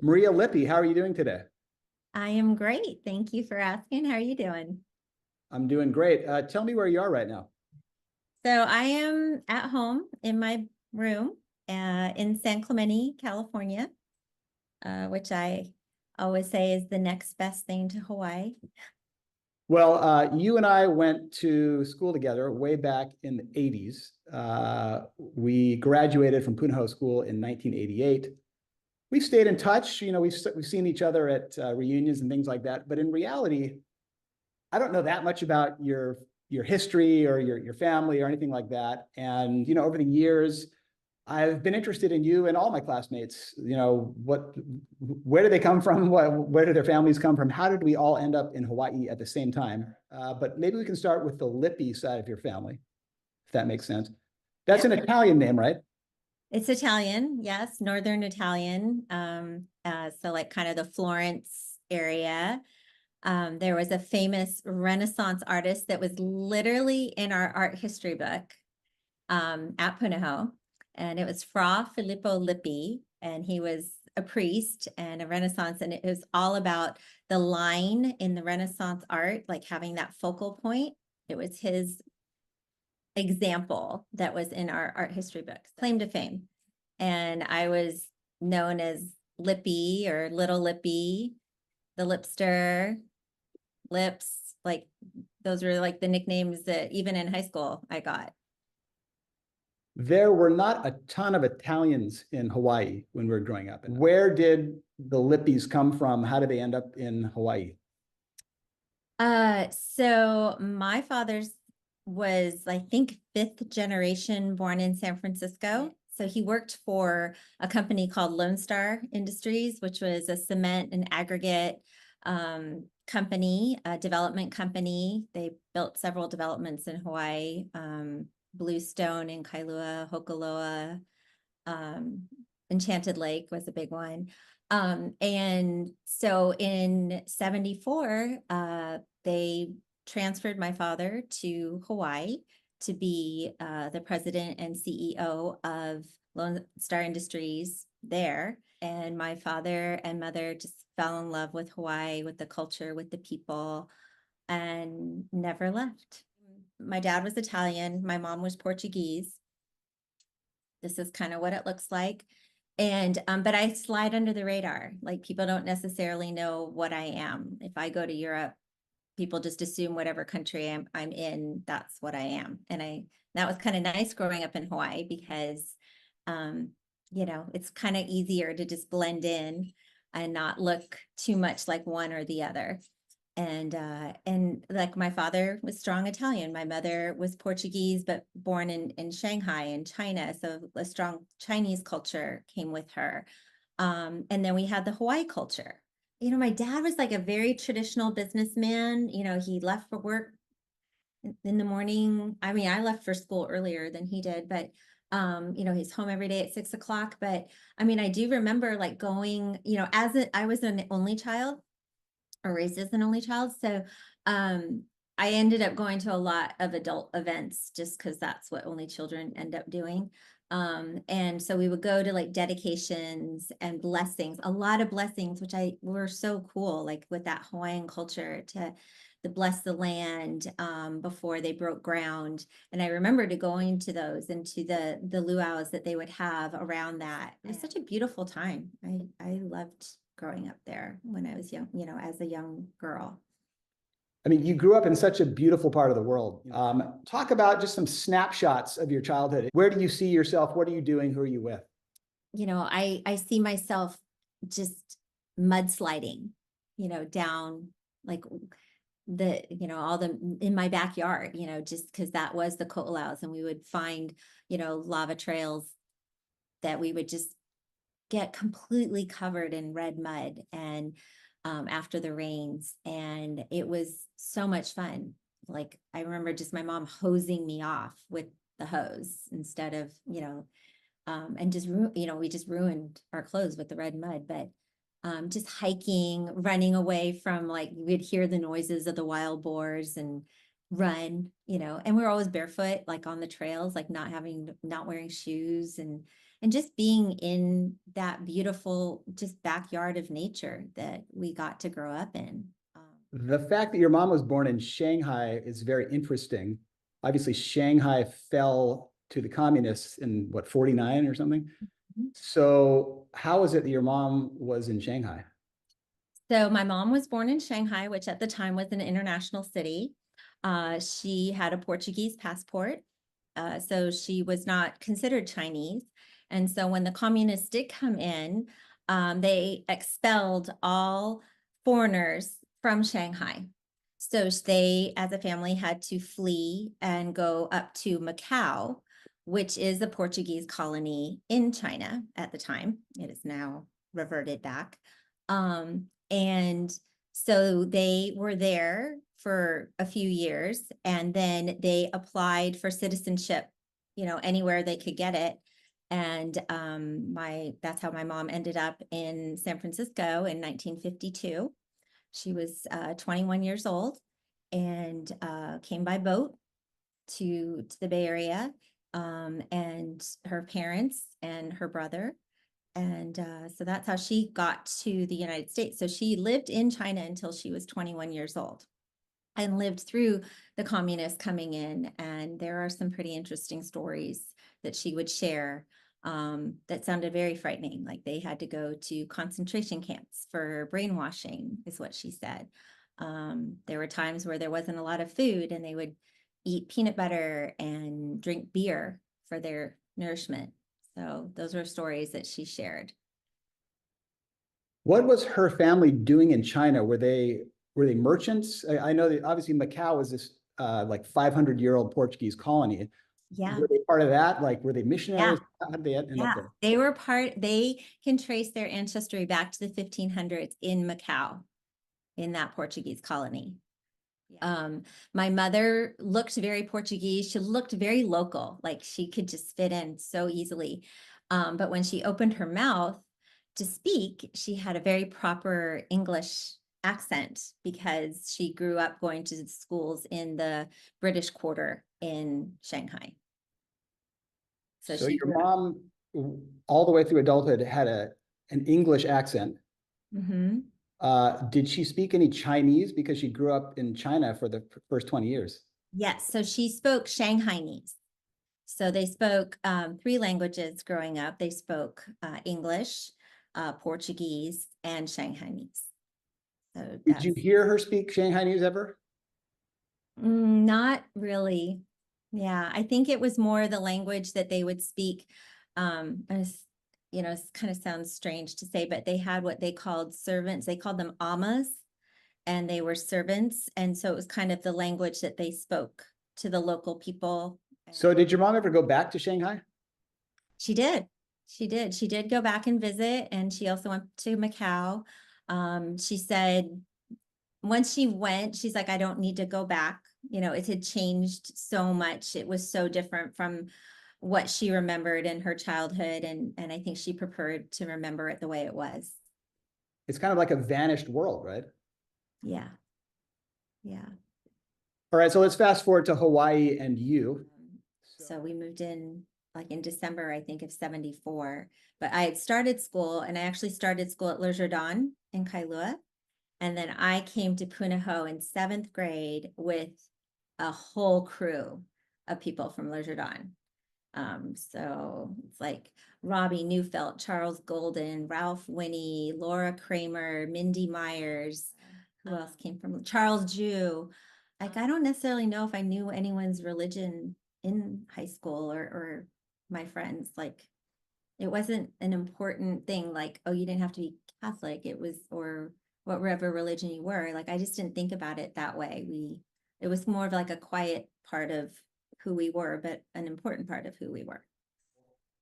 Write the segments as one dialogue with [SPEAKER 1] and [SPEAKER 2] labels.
[SPEAKER 1] Maria Lippi, how are you doing today?
[SPEAKER 2] I am great. Thank you for asking. How are you doing?
[SPEAKER 1] I'm doing great. Tell me where you are right now.
[SPEAKER 2] So I am at home in my room in San Clemente, California, which I always say is the next best thing to Hawaii.
[SPEAKER 1] Well, you and I went to school together way back in the 80s. We graduated from Punahou School in 1988. We've stayed in touch. We've seen each other at reunions and things like that. But in reality, I don't know that much about your history or your family or anything like that. And over the years, I've been interested in you and all my classmates. Where do they come from? Where do their families come from? How did we all end up in Hawaii at the same time? But maybe we can start with the Lippi side of your family, if that makes sense. That's an Italian name, right?
[SPEAKER 2] It's Italian, yes, Northern Italian. So like kind of the Florence area. There was a famous Renaissance artist that was literally in our art history book at Punahou, and it was Fra Filippo Lippi, and he was a priest and a Renaissance, and it was all about the line in the Renaissance art, like having that focal point. It was his example that was in our art history books, claim to fame. And I was known as Lippy or Little Lippy, the Lipster, Lips, like those were like the nicknames that even in high school I got.
[SPEAKER 1] There were not a ton of Italians in Hawaii when we were growing up. And where did the Lippis come from? How did they end up in Hawaii?
[SPEAKER 2] So my father's was, I think, 5th generation born in San Francisco. So he worked for a company called Lone Star Industries, which was a cement and aggregate company, a development company. They built several developments in Hawaii, Bluestone in Kailua, Hokoloa, Enchanted Lake was a big one. And so in 74, they transferred my father to Hawaii to be the president and CEO of Lone Star Industries there. And my father and mother just fell in love with Hawaii, with the culture, with the people, and never left. My dad was Italian. My mom was Portuguese. This is kind of what it looks like. And, but I slide under the radar. Like, people don't necessarily know what I am. If I go to Europe, people just assume whatever country I'm in, that's what I am. And that was kind of nice growing up in Hawaii because, it's kind of easier to just blend in and not look too much like one or the other. And like my father was strong Italian. My mother was Portuguese, but born in Shanghai in China. So a strong Chinese culture came with her. And then we had the Hawaii culture. My dad was like a very traditional businessman. He left for work in the morning. I mean, I left for school earlier than he did, but he's home every day at 6 o'clock. But I mean, I do remember like going, I was an only child, or raised as an only child. So I ended up going to a lot of adult events just because that's what only children end up doing. And so we would go to like dedications and blessings, a lot of blessings, which were so cool, like with that Hawaiian culture to bless the land before they broke ground. And I remember going to those and to the luau's that they would have around that. It was such a beautiful time. I loved growing up there when I was young, as a young girl.
[SPEAKER 1] I mean, you grew up in such a beautiful part of the world. Talk about just some snapshots of your childhood. Where do you see yourself? What are you doing? Who are you with?
[SPEAKER 2] I see myself just mudsliding, down like all in my backyard, just because that was the ko'olaus, and we would find, lava trails that we would just get completely covered in red mud and after the rains, and it was so much fun. Like, I remember just my mom hosing me off with the hose instead of and just we just ruined our clothes with the red mud. But just hiking, running away from, like, we'd hear the noises of the wild boars and run, and we were always barefoot, like on the trails, like not wearing shoes, and and just being in that beautiful just backyard of nature that we got to grow up in.
[SPEAKER 1] The fact that your mom was born in Shanghai is very interesting. Obviously, Shanghai fell to the communists in what, 49 or something? So how is it that your mom was in Shanghai?
[SPEAKER 2] So my mom was born in Shanghai, which at the time was an international city. She had a Portuguese passport, so she was not considered Chinese. And so when the communists did come in, they expelled all foreigners from Shanghai. So they, as a family, had to flee and go up to Macau, which is a Portuguese colony in China at the time. It is now reverted back. And so they were there for a few years, and then they applied for citizenship, anywhere they could get it. And that's how my mom ended up in San Francisco in 1952. She was 21 years old and came by boat to the Bay Area, and her parents and her brother. And so that's how she got to the United States. So she lived in China until she was 21 years old and lived through the communists coming in. And there are some pretty interesting stories that she would share that sounded very frightening. Like they had to go to concentration camps for brainwashing, is what she said. There were times where there wasn't a lot of food and they would eat peanut butter and drink beer for their nourishment. So those were stories that she shared.
[SPEAKER 1] What was her family doing in China? Were they merchants? I know that obviously Macau is this like 500-year-old Portuguese colony.
[SPEAKER 2] Yeah.
[SPEAKER 1] Were they part of that? Like, were they missionaries?
[SPEAKER 2] Yeah.
[SPEAKER 1] How did they end up there?
[SPEAKER 2] They can trace their ancestry back to the 1500s in Macau, in that Portuguese colony. My mother looked very Portuguese. She looked very local, like she could just fit in so easily. But when she opened her mouth to speak, she had a very proper English accent because she grew up going to schools in the British Quarter in Shanghai.
[SPEAKER 1] So your mom, all the way through adulthood, had an English accent.
[SPEAKER 2] Mm-hmm.
[SPEAKER 1] Did she speak any Chinese because she grew up in China for the first 20 years?
[SPEAKER 2] Yes, so she spoke Shanghainese. So they spoke 3 languages growing up. They spoke English, Portuguese, and Shanghainese. So
[SPEAKER 1] Did you hear her speak Shanghainese ever?
[SPEAKER 2] Not really. Yeah, I think it was more the language that they would speak. It kind of sounds strange to say, but they had what they called servants. They called them amas, and they were servants. And so it was kind of the language that they spoke to the local people.
[SPEAKER 1] So did your mom ever go back to Shanghai?
[SPEAKER 2] She did. She did. She did go back and visit, and she also went to Macau. She said once she went, she's like, I don't need to go back. It had changed so much. It was so different from what she remembered in her childhood. And I think she preferred to remember it the way it was.
[SPEAKER 1] It's kind of like a vanished world, right?
[SPEAKER 2] Yeah. Yeah.
[SPEAKER 1] All right, so let's fast forward to Hawaii and you.
[SPEAKER 2] So we moved in like in December, I think, of 74. But I had started school, and I actually started school at Le Jardin in Kailua. And then I came to Punahou in 7th grade with a whole crew of people from Le Jardin. So it's like Robbie Neufeld, Charles Golden, Ralph Winnie, Laura Kramer, Mindy Myers. Who else came from? Charles Jew. Like, I don't necessarily know if I knew anyone's religion in high school or my friends. Like, it wasn't an important thing. Like, oh, you didn't have to be Catholic. It was, or whatever religion you were. Like, I just didn't think about it that way. It was more of like a quiet part of who we were, but an important part of who we were.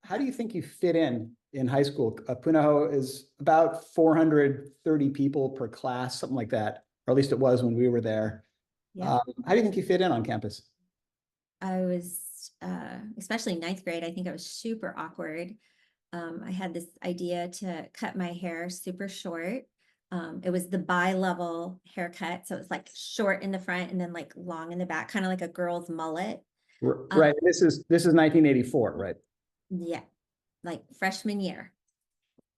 [SPEAKER 1] How do you think you fit in high school? Punahou is about 430 people per class, something like that, or at least it was when we were there.
[SPEAKER 2] Yeah.
[SPEAKER 1] How do you think you fit in on campus?
[SPEAKER 2] I was, especially 9th grade, I think I was super awkward. I had this idea to cut my hair super short. It was the bi-level haircut. So it's like short in the front and then like long in the back, kind of like a girl's mullet.
[SPEAKER 1] Right. This is 1984, right?
[SPEAKER 2] Yeah. like freshman year.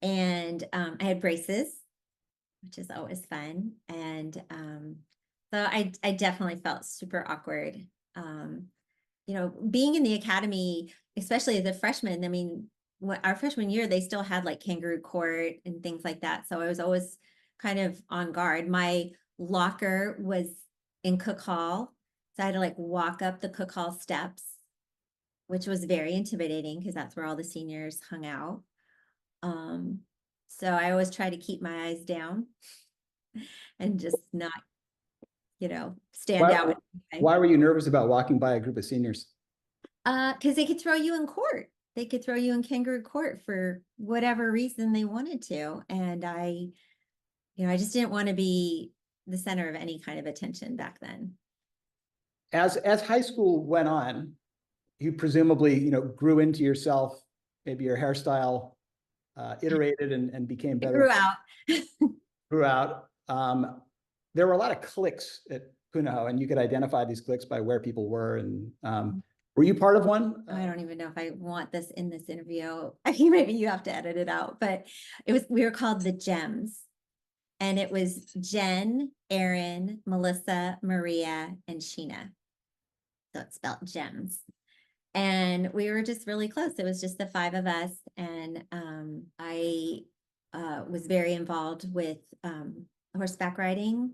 [SPEAKER 2] And I had braces, which is always fun. And so I definitely felt super awkward. You know, being in the academy, especially as a freshman, I mean, our freshman year, they still had like kangaroo court and things like that. So I was always kind of on guard. My locker was in cook hall. So I had to like walk up the cook hall steps, which was very intimidating because that's where all the seniors hung out. So I always try to keep my eyes down and just not, you know, stand
[SPEAKER 1] Why,
[SPEAKER 2] out.
[SPEAKER 1] why were you nervous about walking by a group of seniors?
[SPEAKER 2] Because they could throw you in court. They could throw you in kangaroo court for whatever reason they wanted to. And I just didn't want to be the center of any kind of attention back then.
[SPEAKER 1] As high school went on, you presumably, grew into yourself, maybe your hairstyle iterated and became
[SPEAKER 2] It
[SPEAKER 1] better
[SPEAKER 2] grew out.
[SPEAKER 1] grew out. There were a lot of cliques at Punahou, and you could identify these cliques by where people were. And were you part of one?
[SPEAKER 2] I don't even know if I want this in this interview. I mean, maybe you have to edit it out, but we were called the Gems. And it was Jen, Erin, Melissa, Maria, and Sheena. So it's spelled Gems. And we were just really close. It was just the 5 of us. And I was very involved with horseback riding.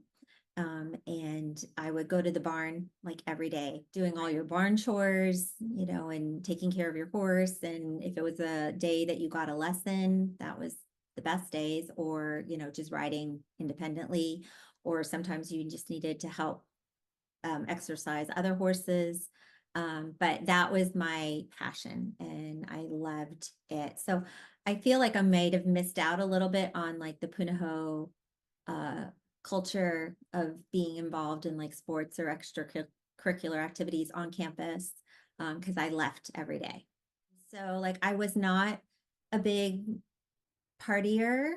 [SPEAKER 2] And I would go to the barn like every day, doing all your barn chores, and taking care of your horse. And if it was a day that you got a lesson, that was the best days, or, just riding independently, or sometimes you just needed to help exercise other horses. But that was my passion and I loved it. So I feel like I might have missed out a little bit on like the Punahou culture of being involved in like sports or extracurricular activities on campus, because I left every day. So like I was not a big partier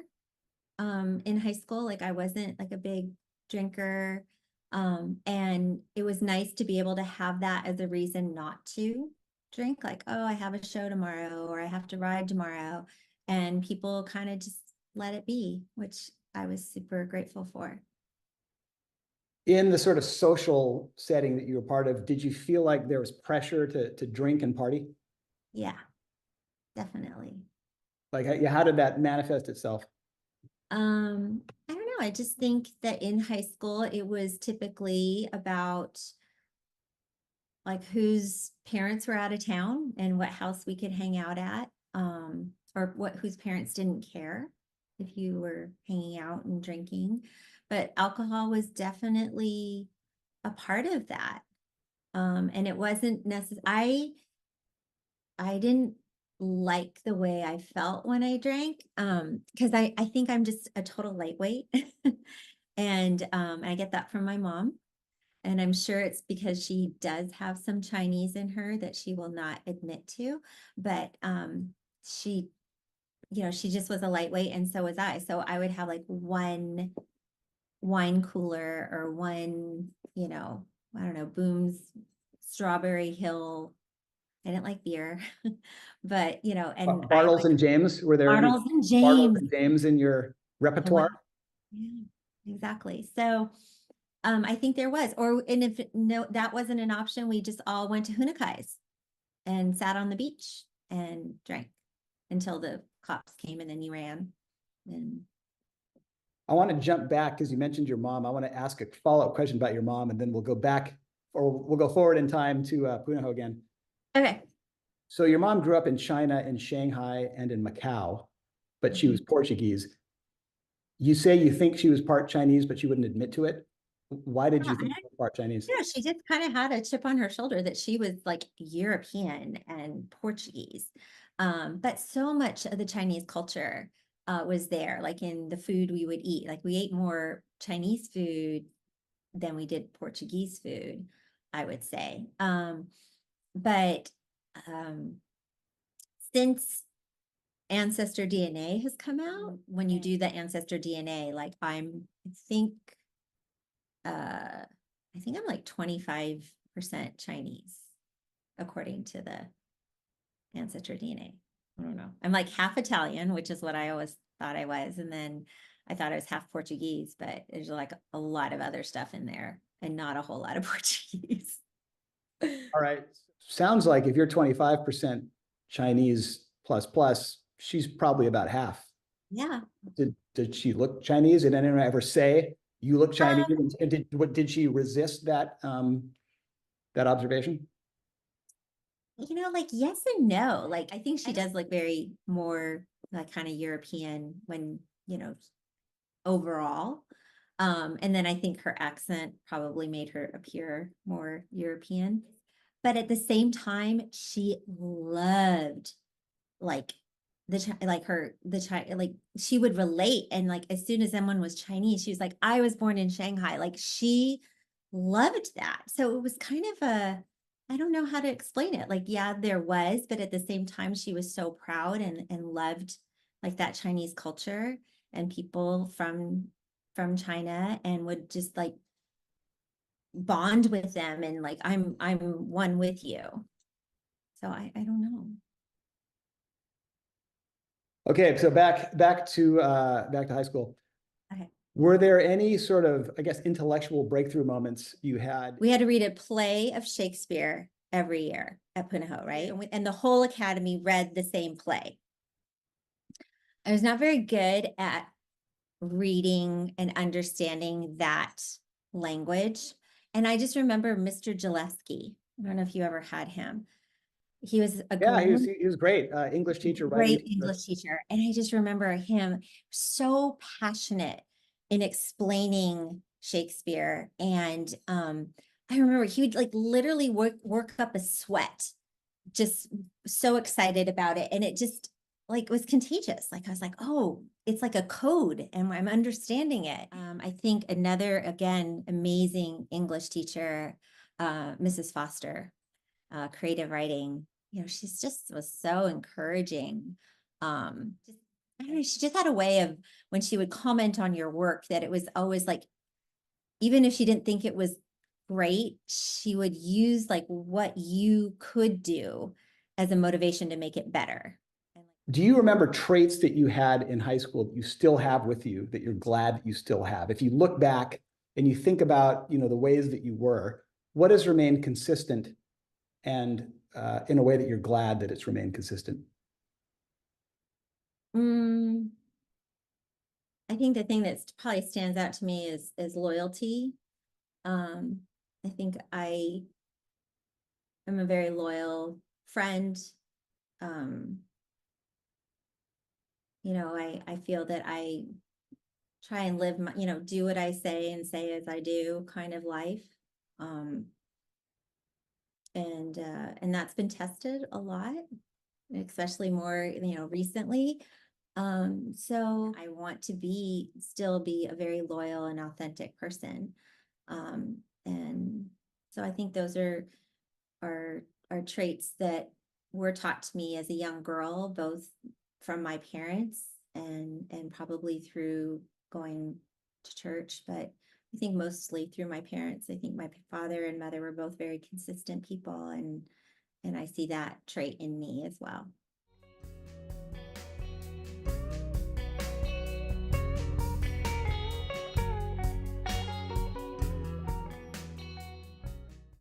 [SPEAKER 2] in high school. Like I wasn't like a big drinker. And it was nice to be able to have that as a reason not to drink. Like, oh, I have a show tomorrow or I have to ride tomorrow. And people kind of just let it be, which I was super grateful for.
[SPEAKER 1] In the sort of social setting that you were part of, did you feel like there was pressure to drink and party?
[SPEAKER 2] Yeah, definitely.
[SPEAKER 1] Like, how did that manifest itself?
[SPEAKER 2] I don't know. I just think that in high school, it was typically about like whose parents were out of town and what house we could hang out at, or whose parents didn't care if you were hanging out and drinking. But alcohol was definitely a part of that. And it wasn't necessary. I didn't like the way I felt when I drank, because I think I'm just a total lightweight. And I get that from my mom. And I'm sure it's because she does have some Chinese in her that she will not admit to. But she, she just was a lightweight, and so was I. So I would have like one wine cooler or one, I don't know, Boone's Strawberry Hill. I didn't like beer, but and
[SPEAKER 1] Bartles and James, were there any
[SPEAKER 2] Bartles and
[SPEAKER 1] Bartles
[SPEAKER 2] James.
[SPEAKER 1] and James in your repertoire?
[SPEAKER 2] Yeah, exactly. So I think there was, and if no, that wasn't an option, we just all went to Hunakai's and sat on the beach and drank until the cops came and then you ran. And
[SPEAKER 1] I want to jump back because you mentioned your mom. I want to ask a follow-up question about your mom, and then we'll go back, or we'll go forward in time to Punahou again.
[SPEAKER 2] okay.
[SPEAKER 1] So your mom grew up in China, in Shanghai, and in Macau, but she was Portuguese. You say you think she was part Chinese, but she wouldn't admit to it. Why did you think she was part Chinese?
[SPEAKER 2] Yeah, she just kind of had a chip on her shoulder that she was like European and Portuguese. But so much of the Chinese culture was there, like in the food we would eat. Like we ate more Chinese food than we did Portuguese food, I would say. But since Ancestor DNA has come out, when you do the Ancestor DNA, like I think I'm like 25% Chinese, according to the Ancestor DNA. I don't know. I'm like half Italian, which is what I always thought I was. And then I thought I was half Portuguese, but there's like a lot of other stuff in there and not a whole lot of Portuguese.
[SPEAKER 1] All right. Sounds like if you're 25% Chinese plus plus, she's probably about half.
[SPEAKER 2] Yeah.
[SPEAKER 1] Did she look Chinese? Did anyone ever say you look Chinese?
[SPEAKER 2] Um,
[SPEAKER 1] And did she resist that that observation?
[SPEAKER 2] like yes and no. Like I think she does look very more like kind of European when, overall. And then I think her accent probably made her appear more European. But at the same time, she loved like like she would relate, and like as soon as someone was Chinese, she was like, I was born in Shanghai. Like she loved that. So it was kind of I don't know how to explain it. Like, yeah, there was, but at the same time, she was so proud and loved like that Chinese culture and people from China, and would just like bond with them, and like I'm one with you. So I don't know.
[SPEAKER 1] Okay, so back to high school.
[SPEAKER 2] Okay.
[SPEAKER 1] Were there any sort of, I guess, intellectual breakthrough moments you had?
[SPEAKER 2] We had to read a play of Shakespeare every year at Punahou, right? And the whole academy read the same play. I was not very good at reading and understanding that language. And I just remember Mr. Gillespie. I don't know if you ever had him. He was a
[SPEAKER 1] Yeah, he was great. English teacher, writing
[SPEAKER 2] great
[SPEAKER 1] teacher.
[SPEAKER 2] English teacher. And I just remember him so passionate in explaining Shakespeare. And I remember he would like literally work up a sweat, just so excited about it. And it just like was contagious. Like I was like, oh, it's like a code and I'm understanding it. I think another, again, amazing English teacher, Mrs. Foster, creative writing, she's just was so encouraging. Just, I don't know, she just had a way of when she would comment on your work that it was always like, even if she didn't think it was great, she would use like what you could do as a motivation to make it better.
[SPEAKER 1] Do you remember traits that you had in high school that you still have with you that you're glad that you still have? If you look back and you think about, the ways that you were, what has remained consistent and in a way that you're glad that it's remained consistent?
[SPEAKER 2] I think the thing that probably stands out to me is loyalty. I think I am a very loyal friend. I feel that I try and live my, do what I say and say as I do kind of life. And that's been tested a lot, especially more, recently. So I want to still be a very loyal and authentic person. And so I think those are traits that were taught to me as a young girl, both from my parents and probably through going to church, but I think mostly through my parents. I think my father and mother were both very consistent people, and I see that trait in me as well.